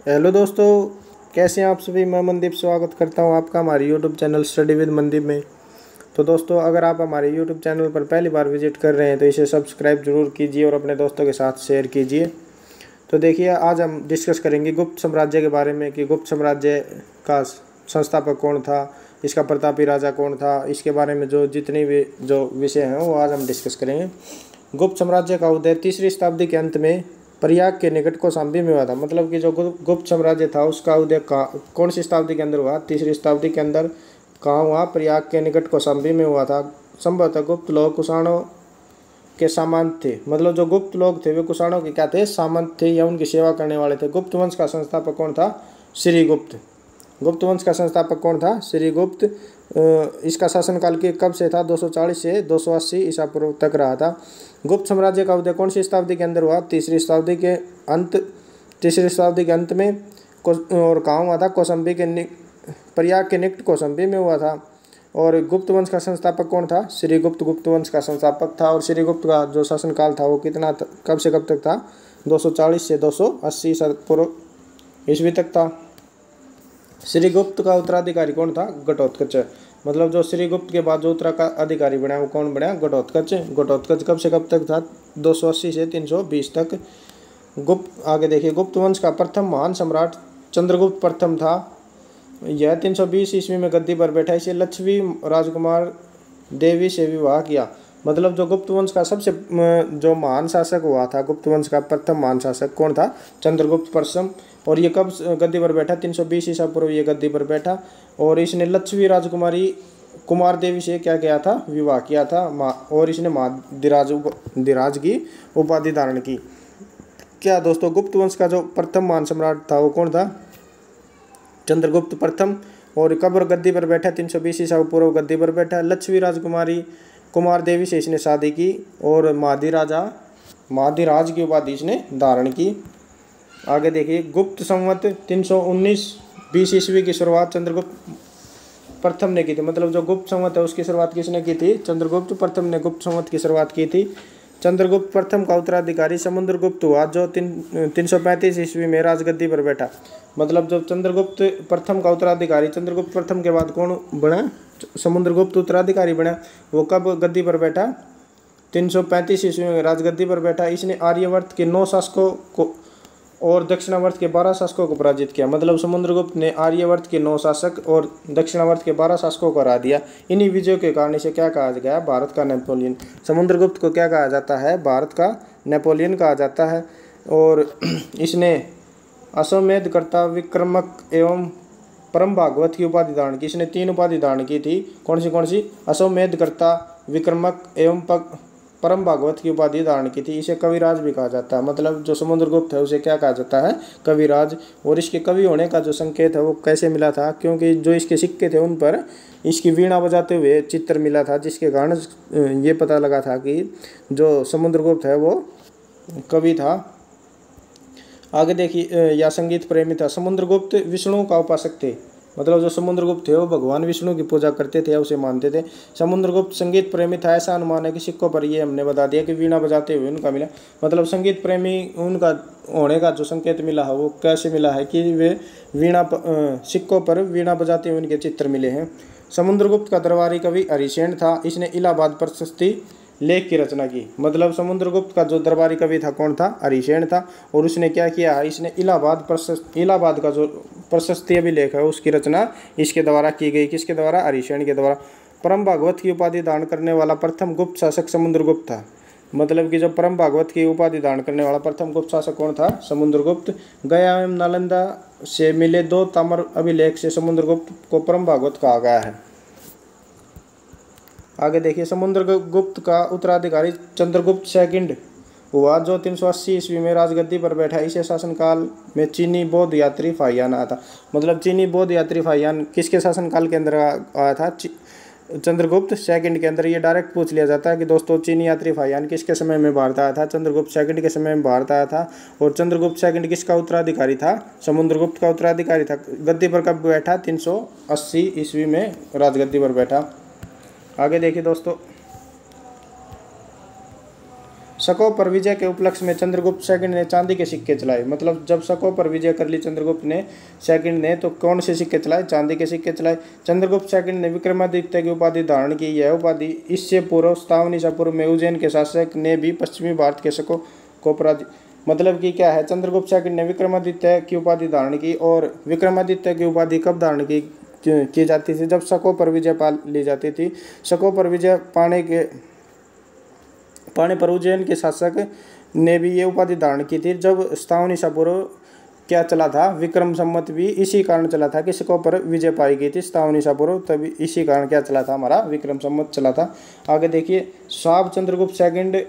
Hello दोस्तों, कैसे हैं आप सभी। मैं मनदीप स्वागत करता हूं आपका हमारे YouTube channel study with Mandeep में। तो दोस्तों, अगर आप हमारे यूट्यूब चैनल पर पहली बार विजिट कर रहे हैं तो इसे सब्सक्राइब जरूर कीजिए और अपने दोस्तों के साथ शेयर कीजिए। तो देखिए, आज हम डिस्कस करेंगे गुप्त साम्राज्य के बारे में कि गुप्त साम्राज्य का संस्थापक कौन था, इसका प्रतापी राजा कौन था। इसके बारे में जो जितनी भी जो विषय हैं वो आज हम डिस्कस करेंगे। गुप्त साम्राज्य का उदय 3री शताब्दी के अंत में प्रयाग के निकट कौशाम्बी में हुआ था। मतलब कि जो गुप्त साम्राज्य था उसका उदय कौन सी शताब्दी के अंदर हुआ? 3री शताब्दी के अंदर। कहाँ हुआ? प्रयाग के निकट कौशाम्बी में हुआ था। संभवतः गुप्त लोग कुषाणों के सामंत थे। मतलब जो गुप्त लोग थे वे कुषाणों के क्या थे? सामंत थे या उनकी सेवा करने वाले थे। गुप्त वंश का संस्थापक कौन था? श्रीगुप्त। गुप्त वंश का संस्थापक कौन था? श्रीगुप्त। इसका शासनकाल के कब से था? 240 से 280 ईसा पूर्व तक रहा था। गुप्त साम्राज्य का उदय कौन सी शताब्दी के अंदर हुआ? 3री शताब्दी के अंत में। और कहाँ हुआ था? कौशाम्बी के प्रयाग के निकट कौशाम्बी में हुआ था। और गुप्त वंश का संस्थापक कौन था? श्रीगुप्त गुप्त वंश का संस्थापक था। और श्रीगुप्त का जो शासनकाल था वो कितना कब से कब तक था? 240 से 280 ईसा पूर्व ईस्वी तक था। श्रीगुप्त का उत्तराधिकारी कौन था? घटोत्कच। मतलब जो श्रीगुप्त के बाद जो उत्तराधिकारी बना वो कौन बना? घटोत्कच। घटोत्कच कब से कब तक था? 280 से 320 तक। आगे देखिए, गुप्त वंश का प्रथम महान सम्राट चंद्रगुप्त प्रथम था। यह 320 ईस्वी में गद्दी पर बैठा। इसे लक्ष्मी राजकुमार देवी से विवाह किया। मतलब जो गुप्त वंश का सबसे जो महान शासक हुआ था, गुप्त वंश का प्रथम महान शासक कौन था? चंद्रगुप्त प्रथम। और ये कब गद्दी पर बैठा? 320 ईसा पूर्व ये गद्दी पर बैठा। और इसने लक्ष्मी राजकुमारी कुमार देवी से क्या किया था? विवाह किया था। और इसने महाधिराज की उपाधि धारण की। क्या दोस्तों, गुप्त वंश का जो प्रथम महान सम्राट था वो कौन था? चंद्रगुप्त प्रथम। और कब गद्दी पर बैठा? 320 ईसा पूर्व गद्दी पर बैठा। लक्ष्मी राजकुमारी कुमार देवी से इसने शादी की और महाधिराज की उपाधि इसने धारण की। आगे देखिए, गुप्त संवत 319 20 ईस्वी की शुरुआत चंद्रगुप्त प्रथम ने की थी। मतलब जो गुप्त संवत है उसकी शुरुआत किसने की थी? चंद्रगुप्त प्रथम ने गुप्त संवत की शुरुआत की थी। चंद्रगुप्त प्रथम का उत्तराधिकारी समुद्रगुप्त हुआ जो 335 ईस्वी में राजगद्दी पर बैठा। मतलब जो चंद्रगुप्त प्रथम का उत्तराधिकारी, चंद्रगुप्त प्रथम के बाद कौन बना? समुद्रगुप्त उत्तराधिकारी बना। वो कब गद्दी पर बैठा? 335 ईस्वी में राजगद्दी पर बैठा। इसने आर्यवर्त के 9 शासकों को और दक्षिणावर्त के 12 शासकों को पराजित किया। मतलब समुद्रगुप्त ने आर्यवर्त के 9 शासक और दक्षिणावर्त के 12 शासकों को हरा दिया। इन्हीं विजयों के कारण इसे क्या कहा गया? भारत का नेपोलियन। समुद्रगुप्त को क्या कहा जाता है? भारत का नेपोलियन कहा जाता है। और इसने अश्वमेधकर्ता, विक्रमक एवं परम भागवत की उपाधि धारण की। इसने 3 उपाधि धारण की थी। कौन सी? अश्वमेधकर्ता, विक्रमक एवं परम भागवत की उपाधि धारण की थी। इसे कविराज भी कहा जाता है। मतलब जो समुद्रगुप्त है उसे क्या कहा जाता है? कविराज। और इसके कवि होने का जो संकेत है वो कैसे मिला था? क्योंकि जो इसके सिक्के थे उन पर इसकी वीणा बजाते हुए चित्र मिला था, जिसके कारण ये पता लगा था कि जो समुद्रगुप्त है वो कवि था। आगे देखिए, या संगीत प्रेमी था। समुद्रगुप्त विष्णु का उपासक थे। मतलब जो समुद्रगुप्त थे वो भगवान विष्णु की पूजा करते थे या उसे मानते थे। समुद्रगुप्त संगीत प्रेमी था। ऐसा अनुमान है कि सिक्कों पर ये हमने बता दिया कि वीणा बजाते हुए उनका मिला। मतलब संगीत प्रेमी उनका होने का जो संकेत मिला है वो कैसे मिला है कि वे सिक्कों पर वीणा बजाते हुए उनके चित्र मिले हैं। समुद्रगुप्त का दरबारी कवि हरिसेन था। इसने इलाहाबाद प्रशस्ति लेख की रचना की। मतलब समुद्रगुप्त का जो दरबारी कवि था कौन था? हरिसेन था। और उसने क्या किया है? इसने इलाहाबाद का जो प्रशस्ति अभिलेख है उसकी रचना इसके द्वारा की गई। किसके द्वारा? हरिसेन के द्वारा। परम भागवत की उपाधि धारण करने वाला प्रथम गुप्त शासक समुद्रगुप्त था। मतलब कि जो परम भागवत की उपाधि धारण करने वाला प्रथम गुप्त शासक कौन था? समुद्रगुप्त। गया एवं नालंदा से मिले 2 ताम्र अभिलेख से समुद्रगुप्त को परम भागवत कहा गया है। आगे देखिए, समुद्रगुप्त का उत्तराधिकारी चंद्रगुप्त सेकंड हुआ जो 380 ईस्वी में राजगद्दी पर बैठा। इसे शासनकाल में चीनी बौद्ध यात्री फाहियान आया था। मतलब चीनी बौद्ध यात्री फाहियान किसके शासनकाल के अंदर आया था? चंद्रगुप्त सेकंड के अंदर। ये डायरेक्ट पूछ लिया जाता है कि दोस्तों चीनी यात्री फाहियान किसके समय में भारत आया था? चंद्रगुप्त सेकंड के समय में भारत आया था। और चंद्रगुप्त सेकंड किसका उत्तराधिकारी था? समुद्रगुप्त का उत्तराधिकारी था। गद्दी पर कब बैठा? 380 ईस्वी में राजगद्दी पर बैठा। आगे देखिए दोस्तों, शकों पर विजय के उपलक्ष्य में चंद्रगुप्त सेकंड ने चांदी के सिक्के चलाए। मतलब जब शकों पर विजय कर ली चंद्रगुप्त ने सेकंड ने, तो कौन से सिक्के चलाए? चांदी के सिक्के चलाए। चंद्रगुप्त सेकंड ने विक्रमादित्य की उपाधि धारण की। यह उपाधि इससे पूर्व 57 ईसा पूर्व में उज्जैन के शासक ने भी पश्चिमी भारत के शकों को मतलब कि क्या है, चंद्रगुप्त सेकंड ने विक्रमादित्य की उपाधि धारण की। और विक्रमादित्य की उपाधि कब धारण की जाती थी? जब शकों पर विजय पा ली जाती थी। शकों पर विजय पाने पर उज्जैन के शासक ने भी ये उपाधि धारण की थी। जब 57 ईसा पूर्व क्या चला था? विक्रम संवत भी इसी कारण चला था कि शकों पर विजय पाई गई थी 57 ईसा पूर्व, तभी इसी कारण क्या चला था? हमारा विक्रम संवत चला था। आगे देखिए, साब चंद्रगुप्त सेकंड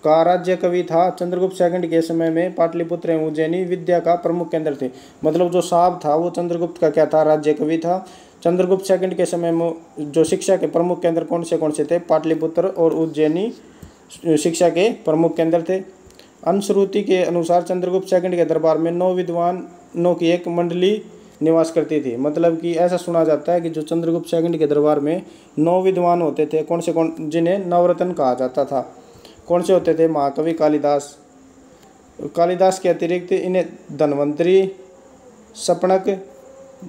का राज्य कवि था। चंद्रगुप्त सेकंड के समय में पाटलिपुत्र एवं उज्जैनी विद्या का प्रमुख केंद्र थे। मतलब जो साब था वो चंद्रगुप्त का क्या था? राज्य कवि था। चंद्रगुप्त सेकंड के समय में जो शिक्षा के प्रमुख केंद्र कौन से थे? पाटलिपुत्र और उज्जैनी शिक्षा के प्रमुख केंद्र थे। अनुश्रुति के अनुसार चंद्रगुप्त सेकंड के दरबार में 9 विद्वानों की एक मंडली निवास करती थी। मतलब कि ऐसा सुना जाता है कि जो चंद्रगुप्त सेकंड के दरबार में 9 विद्वान होते थे। कौन जिन्हें नवरत्न कहा जाता था। कौन से होते थे? महाकवि कालिदास के अतिरिक्त इन्हें धन्वंतरी, सपनक,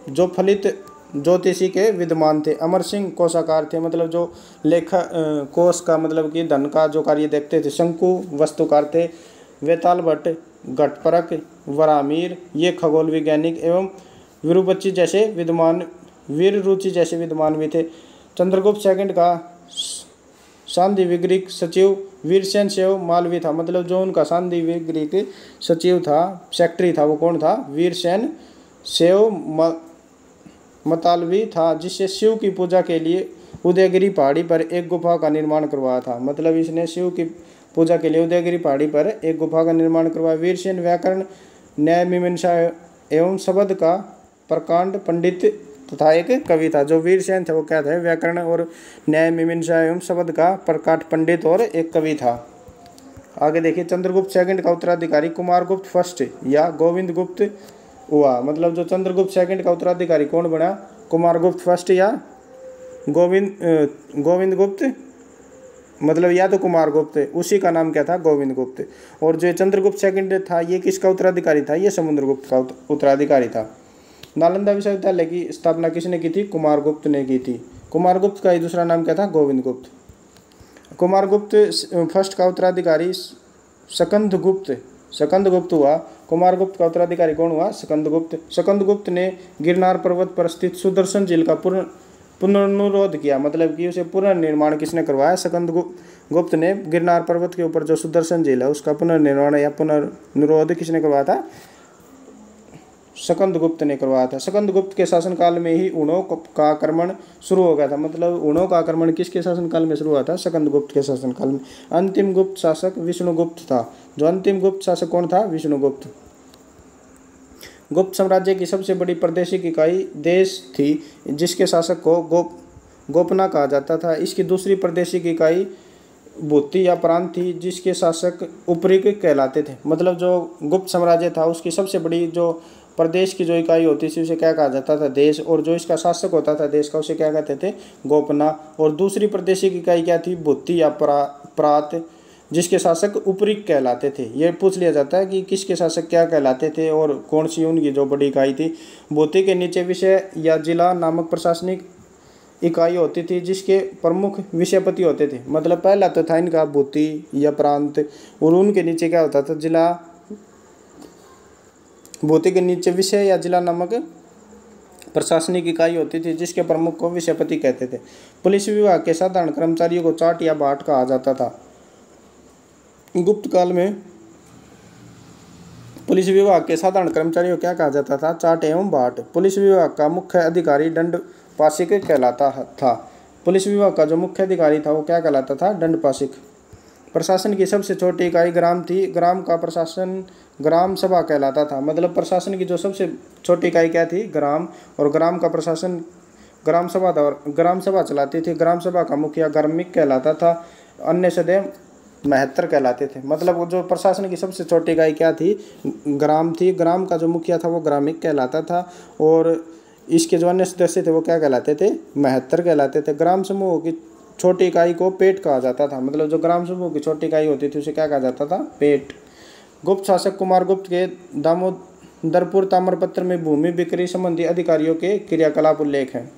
जो फलित ज्योतिषी के विद्वान थे। अमर सिंह कोशाकार थे। मतलब जो लेखा कोश का मतलब कि धन का जो कार्य देखते थे। शंकु वस्तुकार थे। वेताल भट्ट घटपरक, वरामीर ये खगोल वैज्ञानिक एवं वीररुचि जैसे विद्वान भी थे। चंद्रगुप्त सेकंड का सांधिविग्रिक सचिव वीरसेन सेव मालवी था। मतलब जो उनका सांधिविग्रिक सचिव था, सेक्रेटरी था, वो कौन था? वीरसेन सेव मतालवी था, जिससे शिव की पूजा के लिए उदयगिरी पहाड़ी पर एक गुफा का निर्माण करवाया था। मतलब इसने शिव की पूजा के लिए उदयगिरी पहाड़ी पर एक गुफा का निर्माण करवाया। वीरसेन व्याकरण, न्याय, मीमांसा एवं शब्द का प्रकांड पंडित तथा एक कवि था। जो वीरसेन था वो क्या था? व्याकरण और न्याय, मीमांसा एवं शब्द का प्रकांड पंडित और एक कवि था। आगे देखिए, चंद्रगुप्त सेकंड का उत्तराधिकारी कुमारगुप्त फर्स्ट या गोविंद गुप्त हुआ। मतलब जो चंद्रगुप्त सेकंड का उत्तराधिकारी कौन बना? कुमारगुप्त फर्स्ट या गोविंद गुप्त। मतलब या तो कुमारगुप्त, उसी का नाम क्या था? गोविंद गुप्त। और जो चंद्रगुप्त सेकंड था ये किसका उत्तराधिकारी था? ये समुद्रगुप्त का उत्तराधिकारी था। नालंदा विश्वविद्यालय की स्थापना किसने की थी? कुमारगुप्त ने की थी। कुमारगुप्त का ही दूसरा नाम क्या था? गोविंद गुप्त। कुमारगुप्त फर्स्ट का उत्तराधिकारी सकंदगुप्त हुआ। कुमारगुप्त का उत्तराधिकारी कौन हुआ? सकंदगुप्त ने गिरनार पर्वत पर स्थित सुदर्शन झील का पुनर्निर्माण किया। मतलब कि उसे पुनर्निर्माण किसने करवाया? सकंदगुप्त ने गिरनार पर्वत के ऊपर जो सुदर्शन झील है उसका पुनर्निर्माण या पुनर्निरोध किसने करवाया था? सकंदगुप्त ने करवाया था। सकंदगुप्त के शासनकाल में ही ऊणों का आक्रमण शुरू हो गया था। मतलब ऊणों का आक्रमण किसके शासनकाल में शुरू हुआ था? सकंदगुप्त के शासनकाल में। अंतिम गुप्त शासक विष्णुगुप्त था। जो अंतिम गुप्त शासक कौन था? विष्णुगुप्त। गुप्त साम्राज्य की सबसे बड़ी प्रादेशिक इकाई देश थी, जिसके शासक को गोपना कहा जाता था। इसकी दूसरी प्रादेशिक इकाई भूति या प्रांत थी, जिसके शासक उपरिक कहलाते थे। मतलब जो गुप्त साम्राज्य था उसकी सबसे बड़ी जो प्रदेश की जो इकाई होती थी उसे क्या कहा जाता था? देश। और जो इसका शासक होता था देश का उसे क्या कहते थे? गोपना। और दूसरी प्रादेशिक इकाई क्या थी? भूति या प्रांत, जिसके शासक उपरिक कहलाते थे। यह पूछ लिया जाता है कि किसके शासक क्या कहलाते थे और कौन सी उनकी जो बड़ी इकाई थी। भूति के नीचे विषय या जिला नामक प्रशासनिक इकाई होती थी, जिसके प्रमुख विषयपति होते थे। मतलब पहला तो था इनका भूति या प्रांत, और उनके नीचे क्या होता था? जिला। भूति के नीचे विषय या जिला नामक प्रशासनिक इकाई होती थी, जिसके प्रमुख को विषयपति कहते थे। पुलिस विभाग के साधारण कर्मचारियों को चाट या बाट कहा जाता था। गुप्त काल में पुलिस विभाग के साधारण कर्मचारियों को क्या कहा जाता था? चाट एवं बाट। पुलिस विभाग का मुख्य अधिकारी दंडपाशिक कहलाता था। पुलिस विभाग का जो मुख्य अधिकारी था वो क्या कहलाता था? दंडपाशिक। प्रशासन की सबसे छोटी इकाई ग्राम थी। ग्राम का प्रशासन ग्राम सभा कहलाता था। मतलब प्रशासन की जो सबसे छोटी इकाई क्या थी? ग्राम। और ग्राम का प्रशासन ग्राम सभा था और ग्राम सभा चलाती थी। ग्राम सभा का मुखिया ग्रामिक कहलाता था। अन्य सदैव महत्तर कहलाते थे। मतलब वो जो प्रशासन की सबसे छोटी इकाई क्या थी? ग्राम थी। ग्राम का जो मुखिया था वो ग्रामिक कहलाता था और इसके जो अन्य सदस्य थे वो क्या कहलाते थे? महत्तर कहलाते थे। ग्राम समूह की छोटी इकाई को पेट कहा जाता था। मतलब जो ग्राम समूह की छोटी इकाई होती थी उसे क्या कहा जाता था? पेट। गुप्त शासक कुमार गुप्त के दामोदरपुर ताम्रपत्र में भूमि बिक्री संबंधी अधिकारियों के क्रियाकलाप उल्लेख है।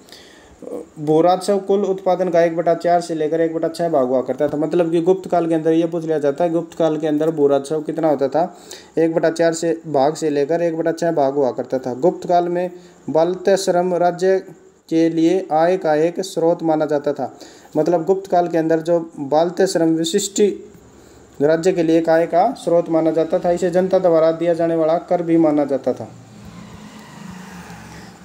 भूराजस्व कुल उत्पादन का 1/4 से लेकर 1/6 भाग हुआ करता था। मतलब कि गुप्त काल के अंदर ये पूछ लिया जाता है, गुप्त काल के अंदर भूराजस्व कितना होता था? 1/4 से भाग से लेकर 1/6 भाग हुआ करता था। गुप्त काल में बालत्य श्रम राज्य के लिए आय का एक स्रोत माना जाता था। मतलब गुप्त काल के अंदर जो बालत्य श्रम विशिष्ट राज्य के लिए एक आय का स्रोत माना जाता था। इसे जनता द्वारा दिया जाने वाला कर भी माना जाता था।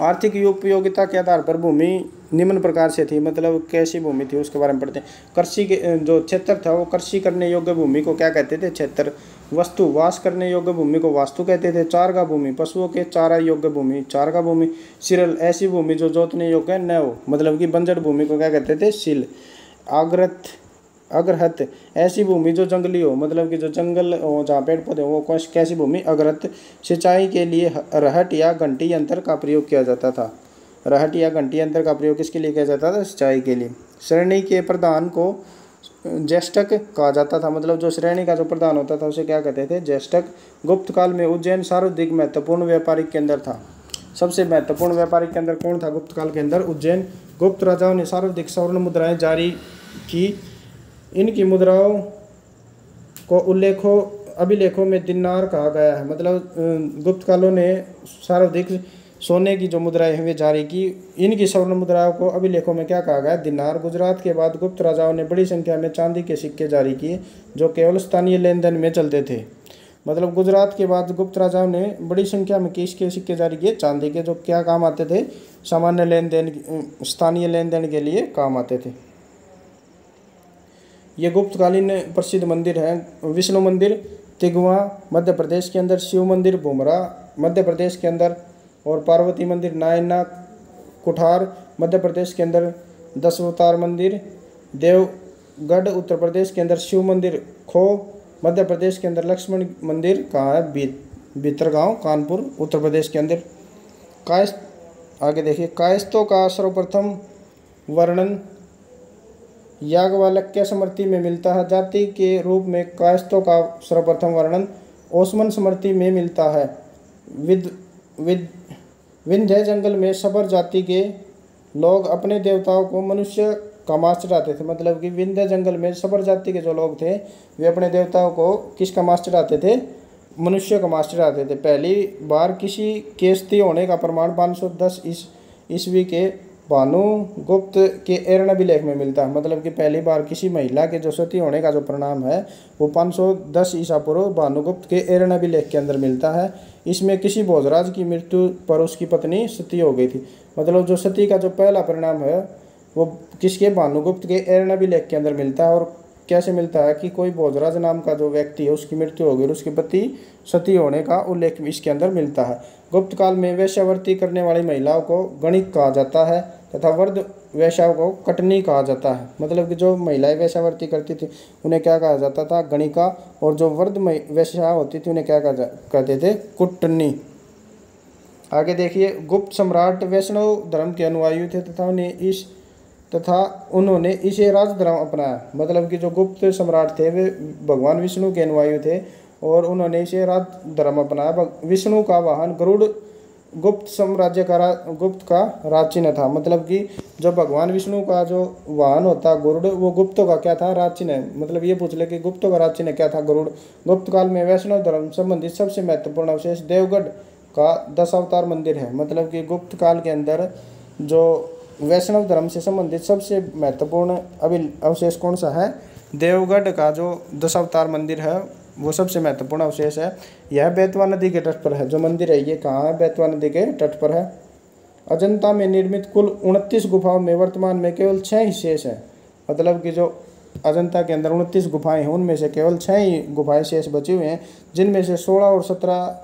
आर्थिक उपयोगिता के आधार पर भूमि निम्न प्रकार से थी। मतलब कैसी भूमि थी उसके बारे में पढ़ते हैं। कृषि के जो क्षेत्र था वो कृषि करने योग्य भूमि को क्या कहते थे? क्षेत्र। वस्तु वास करने योग्य भूमि को वास्तु कहते थे। चारगा भूमि पशुओं के चारा योग्य भूमि चारगा भूमि। सिरल ऐसी भूमि जो जोतने योग्य न हो, मतलब कि बंजर भूमि को क्या कहते थे? सिल। अग्रहत ऐसी भूमि जो जंगली हो, मतलब कि जो जंगल हो जहाँ पेड़ पौधे हो, वो कैसी भूमि? अग्रहत। सिंचाई के लिए रहट या घंटी यंत्र का प्रयोग किया जाता था। रहट या घंटी यंत्र का प्रयोग किसके लिए किया जाता था? सिंचाई के लिए। श्रेणी के प्रधान को ज्येष्ठक कहा जाता था। मतलब जो श्रेणी का जो प्रधान होता था उसे क्या कहते थे? ज्येष्ठक। गुप्त काल में उज्जैन सर्वाधिक महत्वपूर्ण व्यापारिक केंद्र था। सबसे महत्वपूर्ण व्यापारिक केंद्र कौन था गुप्त काल के अंदर? उज्जैन। गुप्त राजाओं ने सर्वाधिक स्वर्ण मुद्राएं जारी की। इनकी मुद्राओं को अभिलेखों में दिनार कहा गया है। मतलब गुप्त कालों ने सर्वाधिक सोने की जो मुद्राएं हैं वे जारी की। इनकी स्वर्ण मुद्राओं को अभिलेखों में क्या कहा गया? दिनार। गुजरात के बाद गुप्त राजाओं ने बड़ी संख्या में चांदी के सिक्के जारी किए जो केवल स्थानीय लेन देन में चलते थे। मतलब गुजरात के बाद गुप्त राजाओं ने बड़ी संख्या में किसके सिक्के जारी किए? चांदी के, जो क्या काम आते थे? सामान्य लेन देन, स्थानीय लेन देन के लिए काम आते थे। ये गुप्तकालीन प्रसिद्ध मंदिर हैं। विष्णु मंदिर तिगवा मध्य प्रदेश के अंदर, शिव मंदिर भुमरा मध्य प्रदेश के अंदर, और पार्वती मंदिर नायना कुठार मध्य प्रदेश के अंदर, दशावतार मंदिर देवगढ़ उत्तर प्रदेश के अंदर, शिव मंदिर खो मध्य प्रदेश के अंदर, लक्ष्मण मंदिर कहाँ है? भीतरगांव कानपुर उत्तर प्रदेश के अंदर। कायस्थ, आगे देखिए, कायस्थों का सर्वप्रथम वर्णन याज्ञवल्क्य स्मृति में मिलता है। जाति के रूप में कायस्थों का सर्वप्रथम वर्णन ओस्मान स्मृति में मिलता है। विंध्य जंगल में सबर जाति के लोग अपने देवताओं को मनुष्य का मांस चढ़ाते थे। मतलब कि विंध्य जंगल में सबर जाति के जो लोग थे वे अपने देवताओं को किसका मांस चढ़ाते थे? मनुष्य का मांस चढ़ाते थे। पहली बार किसी के सती होने का प्रमाण 510 ईस्वी के भानुगुप्त के एर्णाभिलेख में मिलता है। मतलब कि पहली बार किसी महिला के जो सती होने का जो परिणाम है वो 510 ईसा पूर्व भानुगुप्त के एर्णाभिलेख के अंदर मिलता है। इसमें किसी भोजराज की मृत्यु पर उसकी पत्नी सती हो गई थी। मतलब जो सती का जो पहला परिणाम है वो किसके? भानुगुप्त के एर्णाभिलेख के अंदर मिलता है। और कैसे मिलता है कि कोई भोजराज नाम का जो व्यक्ति है उसकी मृत्यु हो गई और उसके पति सती होने का उल्लेख इसके अंदर मिलता है। गुप्त काल में वेश्यावृत्ति करने वाली महिलाओं को गणिक कहा जाता है तथा वर्द वेश्याओं को कटनी कहा जाता है। मतलब कि जो महिलाएं वेश्यावृत्ति करती थी उन्हें क्या कहा जाता था? गणिका। और जो वर्द वेश्या होती थी उन्हें क्या कहते थे? कुटनी। आगे देखिए, गुप्त सम्राट वैष्णव धर्म के अनुयायी थे तथा उन्होंने इसे राजधर्म अपनाया। मतलब कि जो गुप्त सम्राट थे वे भगवान विष्णु के अनुयायी थे और उन्होंने इसे राजधर्म अपनाया। विष्णु का वाहन गरुड़ गुप्त साम्राज्य का गुप्त का राजचिन्ह था। मतलब कि जो भगवान विष्णु का जो वाहन होता गरुड़ वो गुप्तों का क्या था? राजचिन्ह है। मतलब ये पूछ ले कि गुप्तों का राजचिन्ह क्या था? गरुड़। गुप्त काल में वैष्णव धर्म संबंधित सबसे महत्वपूर्ण अवशेष देवगढ़ का दशावतार मंदिर है। मतलब कि गुप्त काल के अंदर जो वैष्णव धर्म से संबंधित सबसे महत्वपूर्ण अवशेष कौन सा है? देवगढ़ का जो दशावतार मंदिर है वो सबसे महत्वपूर्ण अवशेष है। यह बेतवा नदी के तट पर है। जो मंदिर है ये कहाँ है? बेतवा नदी के तट पर है। अजंता में निर्मित कुल 29 गुफाओं में वर्तमान में केवल 6 ही शेष है। मतलब कि जो अजंता के अंदर 29 गुफाएं हैं उनमें से केवल 6 ही गुफाएं शेष बची हुई हैं, जिनमें से 16 और 17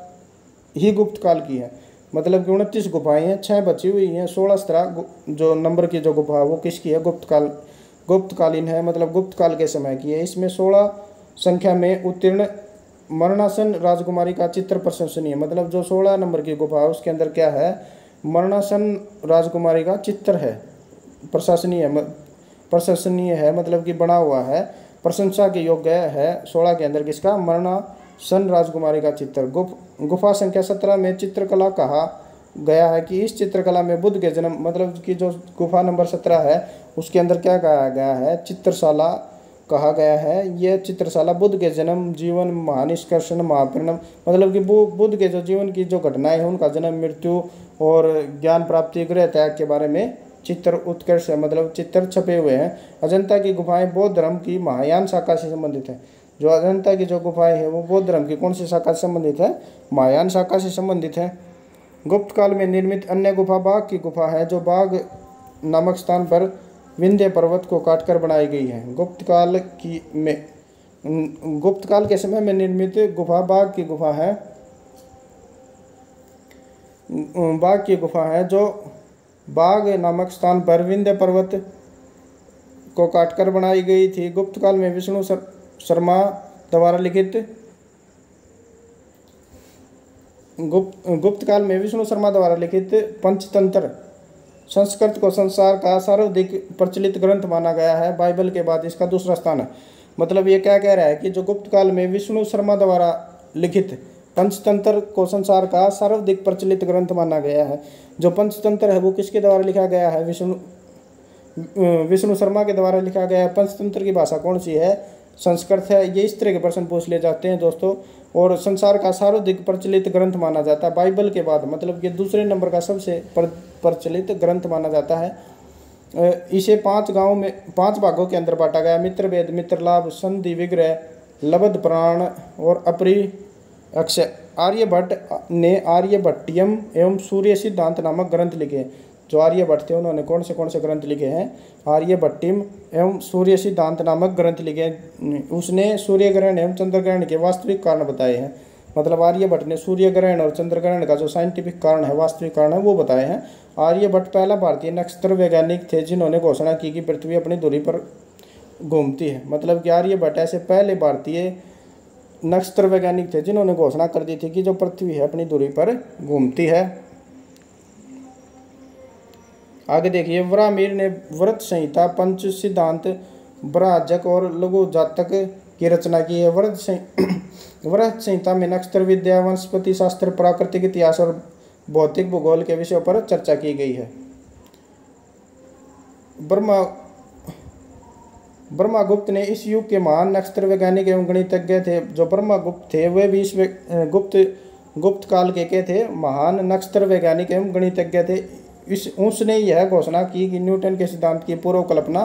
ही गुप्त काल की है। मतलब कि 29 गुफाएं हैं, 6 बची हुई हैं, 16 17 जो नंबर की जो गुफा है वो किसकी है? गुप्तकालीन है। मतलब गुप्त काल के समय की है। इसमें 16 संख्या में उत्तीर्ण मरणासन राजकुमारी का चित्र प्रशंसनीय। मतलब जो 16 नंबर की गुफा है उसके अंदर क्या है? मरणासन राजकुमारी का चित्र है, प्रशंसनीय। प्रशंसनीय है, मतलब कि बना हुआ है, प्रशंसा के योग्य है। 16 के अंदर किसका? मरणासन राजकुमारी का चित्र। गुफा संख्या 17 में चित्रकला कहा गया है कि इस चित्रकला में बुद्ध के जन्म, मतलब कि जो गुफा नंबर 17 है उसके अंदर क्या कहा गया है? चित्रशाला कहा गया है। यह चित्रशाला बुद्ध के जन्म, जीवन, महानिष्कर्षण, महापरिणम, मतलब कि बुद्ध के जो जीवन की जो घटनाएं हैं उनका जन्म, मृत्यु और ज्ञान प्राप्ति, गृह त्याग के बारे में चित्र उत्कर्ष है, मतलब चित्र छपे हुए हैं। अजंता की गुफाएं बौद्ध धर्म की महायान शाखा से संबंधित है। जो अजंता की जो गुफाएं है वो बौद्ध धर्म की कौन सी शाखा से संबंधित है? महायान शाखा से संबंधित है। गुप्त काल में निर्मित अन्य गुफा बाघ की गुफा है, जो बाघ नामक स्थान पर विंध्य पर्वत को काटकर बनाई गई है। गुप्त काल के समय में निर्मित गुफा बाघ की गुफा है। बाघ की गुफा है जो बाघ नामक स्थान पर विंध्य पर्वत को काटकर बनाई गई थी। गुप्त काल में विष्णु शर्मा द्वारा लिखित गुप्त काल में विष्णु शर्मा द्वारा लिखित पंचतंत्र संस्कृत को संसार का सर्वाधिक प्रचलित ग्रंथ माना गया है। बाइबल के बाद इसका दूसरा स्थान है। मतलब ये क्या कह रहा है कि जो गुप्त काल में विष्णु शर्मा द्वारा लिखित पंचतंत्र को संसार का सर्वाधिक प्रचलित ग्रंथ माना गया है। जो पंचतंत्र है वो किसके द्वारा लिखा गया है? विष्णु शर्मा के द्वारा लिखा गया है। पंचतंत्र की भाषा कौन सी है? संस्कृत है। ये इस तरह के प्रश्न पूछ ले जाते हैं दोस्तों। और संसार का सर्वाधिक प्रचलित ग्रंथ माना जाता है बाइबल के बाद, मतलब ये दूसरे नंबर का सबसे प्रचलित ग्रंथ माना जाता है। इसे 5 भागों के अंदर बांटा गया। मित्रभेद, मित्रलाभ, संधि विग्रह, लब्ध प्राण और अपरि अक्षय। आर्यभट्ट ने आर्यभट्टियम एवं सूर्य सिद्धांत नामक ग्रंथ लिखे। जो आर्यभट्ट थे उन्होंने कौन से ग्रंथ लिखे हैं? आर्यभट्टियम एवं सूर्य सिद्धांत नामक ग्रंथ लिखे। उसने सूर्य ग्रहण एवं चंद्र ग्रहण के वास्तविक कारण बताए हैं। मतलब आर्यभट्ट ने सूर्य ग्रहण और चंद्र ग्रहण का जो साइंटिफिक कारण है, वास्तविक कारण है, वो बताए हैं। आर्यभट्ट पहला भारतीय नक्षत्र वैज्ञानिक थे जिन्होंने घोषणा की कि पृथ्वी अपनी धुरी पर घूमती है। मतलब कि आर्यभट्ट ऐसे पहले भारतीय नक्षत्र वैज्ञानिक थे जिन्होंने घोषणा कर दी थी कि जो पृथ्वी है अपनी धुरी पर घूमती है। आगे देखिए, वराहमिहिर ने व्रत संहिता, पंच सिद्धांत, ब्राजक और लघु जातक की रचना की है। व्रत संहिता में नक्षत्र विद्या, वनस्पति शास्त्र, प्राकृतिक इतिहास और भौतिक भूगोल के विषयों पर चर्चा की गई है। ब्रह्मगुप्त ने इस युग के महान नक्षत्र वैज्ञानिक एवं गणितज्ञ थे। जो ब्रह्मगुप्त थे वे भी इस गुप्त काल के थे महान नक्षत्र वैज्ञानिक एवं गणितज्ञ थे। उसने यह घोषणा की कि न्यूटन के सिद्धांत की पूर्व कल्पना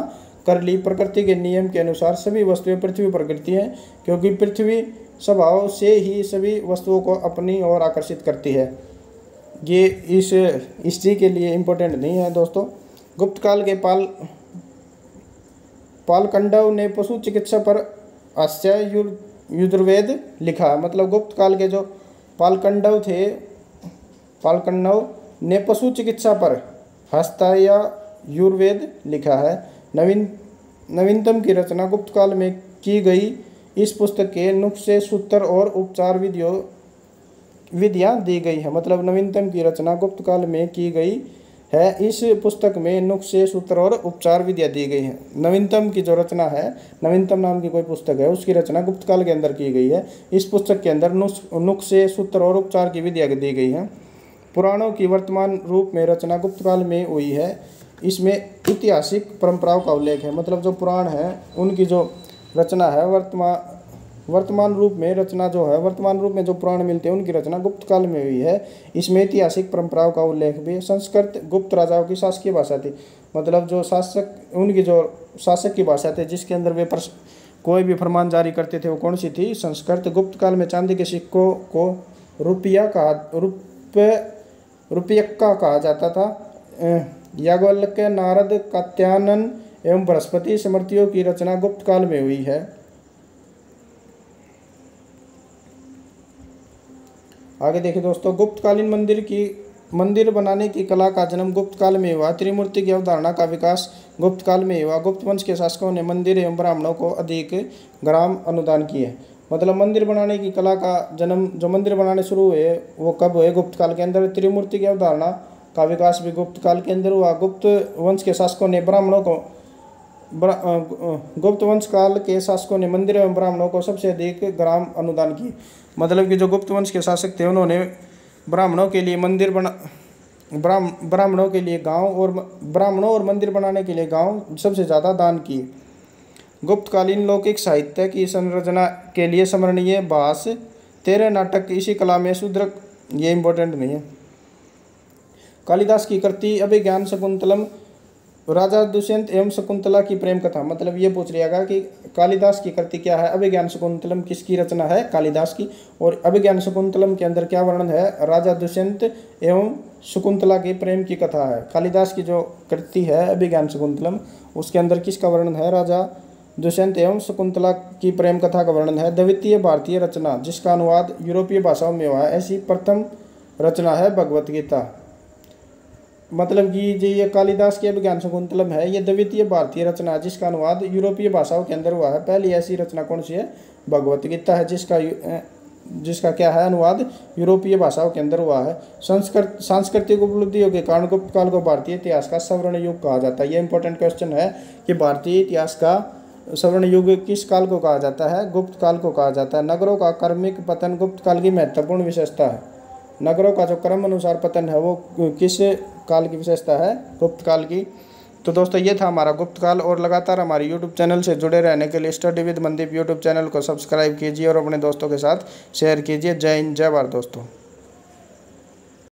कर ली। प्रकृति के नियम के अनुसार सभी वस्तुएं पृथ्वी पर गिरती हैं, क्योंकि पृथ्वी स्वभाव से ही सभी वस्तुओं को अपनी ओर आकर्षित करती है। ये इस हिस्ट्री के लिए इम्पोर्टेंट नहीं है दोस्तों। गुप्त काल के पालकंडव ने पशु चिकित्सा पर यजुर्वेद लिखा। मतलब गुप्त काल के जो पालकंडव थे, पालकंडव ने पशु चिकित्सा पर हस्तायुर्वेद लिखा है। नवीनतम की रचना गुप्त काल में की गई। इस पुस्तक के नुस्खे, सूत्र और उपचार विधियाँ दी गई है। मतलब नवीनतम की रचना गुप्त काल में की गई है। इस पुस्तक में नुस्खे, सूत्र और उपचार विधियाँ दी गई हैं। नवीनतम की जो रचना है, नवीनतम नाम की कोई पुस्तक है, उसकी रचना गुप्त काल के अंदर की गई है। इस पुस्तक के अंदर नुस्खे, सूत्र और उपचार की विधियाँ दी गई हैं। पुराणों की वर्तमान रूप में रचना गुप्त काल में हुई है। इसमें ऐतिहासिक परंपराओं का उल्लेख है। मतलब जो पुराण है उनकी जो रचना है वर्तमान रूप में रचना जो है, वर्तमान रूप में जो पुराण मिलते हैं उनकी रचना गुप्त काल में हुई है। इसमें ऐतिहासिक परंपराओं का उल्लेख भी। संस्कृत गुप्त राजाओं की शासकीय भाषा थी। मतलब जो शासक, उनकी जो शासक की भाषा थी जिसके अंदर वे कोई भी फरमान जारी करते थे वो कौन सी थी? संस्कृत। गुप्त काल में चांदी के सिक्कों को रुपयक्का कहा जाता था। याज्ञवल्क्य, नारद, कात्यायन एवं बृहस्पति स्मृतियों की रचना गुप्त काल में हुई है। आगे देखिए दोस्तों, गुप्तकालीन मंदिर बनाने की कला का जन्म गुप्त काल में हुआ। त्रिमूर्ति की अवधारणा का विकास गुप्त काल में हुआ। गुप्त वंश के शासकों ने मंदिर एवं ब्राह्मणों को अधिक ग्राम अनुदान किए। मतलब मंदिर बनाने की कला का जन्म, जो मंदिर बनाने शुरू हुए वो कब हुए? गुप्त काल के अंदर। त्रिमूर्ति की अवधारणा का विकास भी गुप्त काल के अंदर हुआ। गुप्त वंश के शासकों ने ब्राह्मणों को गुप्त वंश काल के शासकों ने मंदिर एवं ब्राह्मणों को सबसे अधिक ग्राम अनुदान की। मतलब कि जो गुप्त वंश के शासक थे उन्होंने ब्राह्मणों के लिए मंदिर बना ब्राह्मणों के लिए गांव और ब्राह्मणों और मंदिर बनाने के लिए गांव सबसे ज़्यादा दान किए। गुप्तकालीन लौकिक साहित्य की संरचना के लिए स्मरणीय भास 13 नाटक इसी कला में शूद्रक, ये इंपॉर्टेंट नहीं है। कालिदास की कृति अभिज्ञान शकुंतलम, राजा दुष्यंत एवं शकुंतला की प्रेम कथा। मतलब ये पूछ लिया कि कालिदास की कृति क्या है। अभिज्ञान शकुंतलम किसकी रचना है? कालिदास की। और अभिज्ञान शकुंतलम के अंदर क्या वर्णन है? राजा दुष्यंत एवं शकुंतला की प्रेम की कथा है। कालिदास की जो कृति है अभिज्ञान शकुंतलम, उसके अंदर किसका वर्णन है? राजा दुष्यंत एवं शकुंतला की प्रेम कथा का वर्णन है। द्वितीय भारतीय रचना जिसका अनुवाद यूरोपीय भाषाओं में हुआ है, ऐसी प्रथम रचना है भगवत गीता। मतलब कि जो ये कालिदास की अभिज्ञान शकुंतलम है, ये द्वितीय भारतीय रचना है जिसका अनुवाद यूरोपीय भाषाओं के अंदर हुआ है। पहली ऐसी रचना कौन सी है? भगवत गीता है, जिसका क्या है? अनुवाद यूरोपीय भाषाओं के अंदर हुआ है। सांस्कृतिक उपलब्धियों के कारण गुप्त काल को भारतीय इतिहास का स्वर्ण युग कहा जाता है। ये इंपॉर्टेंट क्वेश्चन है कि भारतीय इतिहास का स्वर्ण युग किस काल को कहा जाता है? गुप्त काल को कहा जाता है। नगरों का क्रमिक पतन गुप्त काल की महत्वपूर्ण विशेषता है। नगरों का जो क्रम अनुसार पतन है वो किस काल की विशेषता है? गुप्त काल की। तो दोस्तों ये था हमारा गुप्त काल। और लगातार हमारे यूट्यूब चैनल से जुड़े रहने के लिए study with Mandeep YouTube channel को सब्सक्राइब कीजिए और अपने दोस्तों के साथ शेयर कीजिए। जय हिंद, जय भारत दोस्तों।